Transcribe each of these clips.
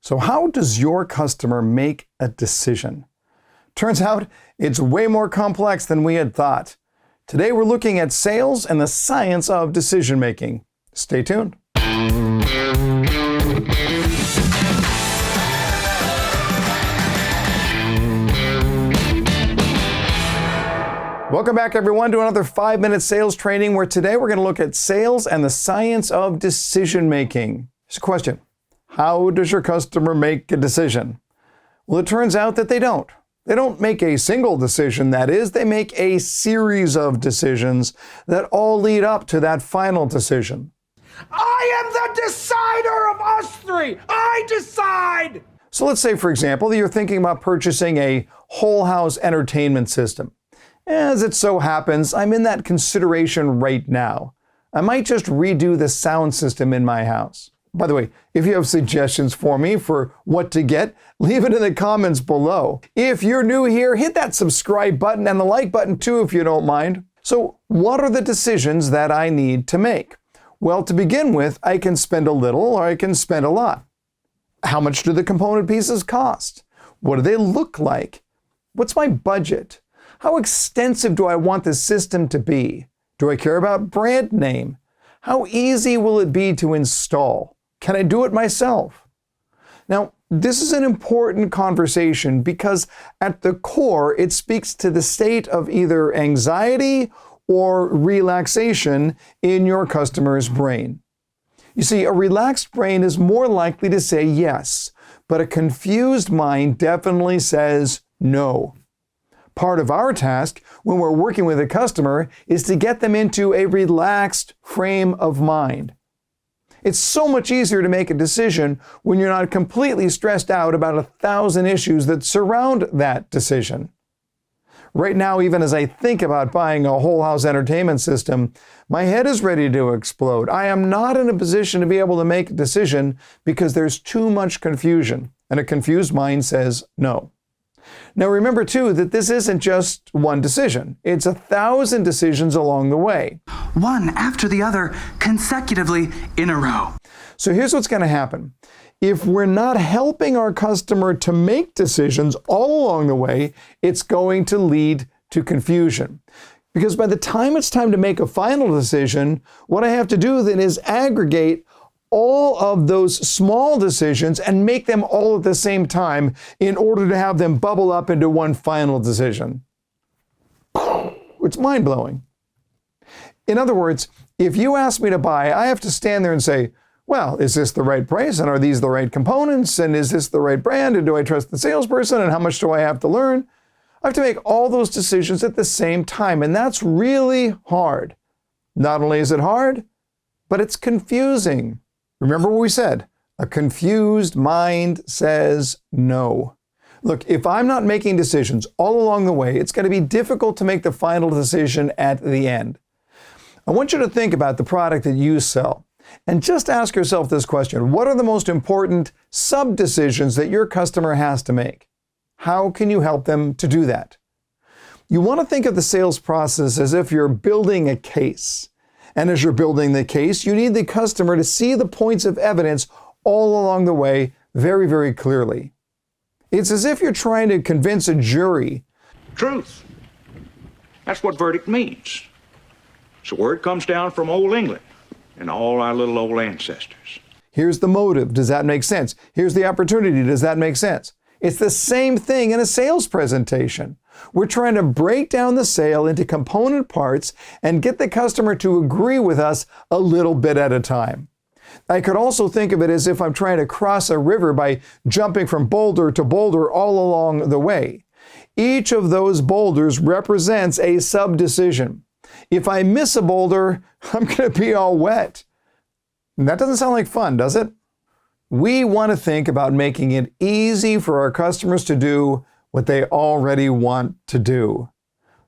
So how does your customer make a decision? Turns out it's way more complex than we had thought. Today we're looking at sales and the science of decision making. Stay tuned. Welcome back, everyone, to another 5-minute sales training where today we're going to look at sales and the science of decision making. Here's a question. How does your customer make a decision? Well, it turns out that they don't. They don't make a single decision, that is. They make a series of decisions that all lead up to that final decision. I am the decider of us three. I decide. So let's say, for example, that you're thinking about purchasing a whole house entertainment system. As it so happens, I'm in that consideration right now. I might just redo the sound system in my house. By the way, if you have suggestions for me for what to get, leave it in the comments below. If you're new here, hit that subscribe button and the like button too if you don't mind. So what are the decisions that I need to make? Well, to begin with, I can spend a little or I can spend a lot. How much do the component pieces cost? What do they look like? What's my budget? How extensive do I want the system to be? Do I care about brand name? How easy will it be to install? Can I do it myself? Now, this is an important conversation because at the core, it speaks to the state of either anxiety or relaxation in your customer's brain. You see, a relaxed brain is more likely to say yes, but a confused mind definitely says no. Part of our task when we're working with a customer is to get them into a relaxed frame of mind. It's so much easier to make a decision when you're not completely stressed out about 1,000 issues that surround that decision. Right now, even as I think about buying a whole house entertainment system, my head is ready to explode. I am not in a position to be able to make a decision because there's too much confusion, and a confused mind says no. Now remember too that this isn't just one decision. It's 1,000 decisions along the way. One after the other, consecutively in a row. So here's what's going to happen. If we're not helping our customer to make decisions all along the way, it's going to lead to confusion. Because by the time it's time to make a final decision, what I have to do then is aggregate all of those small decisions and make them all at the same time in order to have them bubble up into one final decision. It's mind-blowing. In other words, if you ask me to buy, I have to stand there and say, well, is this the right price? And are these the right components? And is this the right brand? And do I trust the salesperson? And how much do I have to learn? I have to make all those decisions at the same time. And that's really hard. Not only is it hard, but it's confusing. Remember what we said, a confused mind says no. Look, if I'm not making decisions all along the way, it's going to be difficult to make the final decision at the end. I want you to think about the product that you sell and just ask yourself this question. What are the most important sub-decisions that your customer has to make? How can you help them to do that? You want to think of the sales process as if you're building a case. And as you're building the case, you need the customer to see the points of evidence all along the way very, very clearly. It's as if you're trying to convince a jury. Truth. That's what verdict means. It's a word comes down from old England and all our little old ancestors. Here's the motive. Does that make sense? Here's the opportunity. Does that make sense? It's the same thing in a sales presentation. We're trying to break down the sale into component parts and get the customer to agree with us a little bit at a time. I could also think of it as if I'm trying to cross a river by jumping from boulder to boulder all along the way. Each of those boulders represents a sub-decision. If I miss a boulder, I'm going to be all wet. And that doesn't sound like fun, does it? We want to think about making it easy for our customers to do what they already want to do.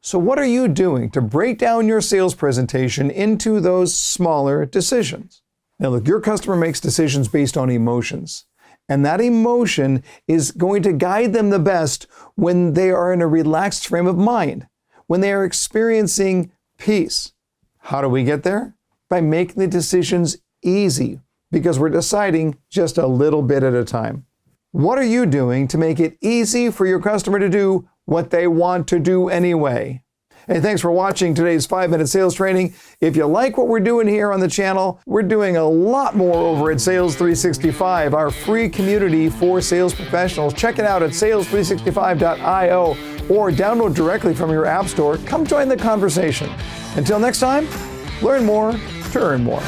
So what are you doing to break down your sales presentation into those smaller decisions? Now look, your customer makes decisions based on emotions. And that emotion is going to guide them the best when they are in a relaxed frame of mind, when they are experiencing peace. How do we get there? By making the decisions easy, because we're deciding just a little bit at a time. What are you doing to make it easy for your customer to do what they want to do anyway? Hey, thanks for watching today's 5-minute sales training. If you like what we're doing here on the channel, we're doing a lot more over at Sales 365, our free community for sales professionals. Check it out at sales365.io or download directly from your app store. Come join the conversation. Until next time, learn more to earn more.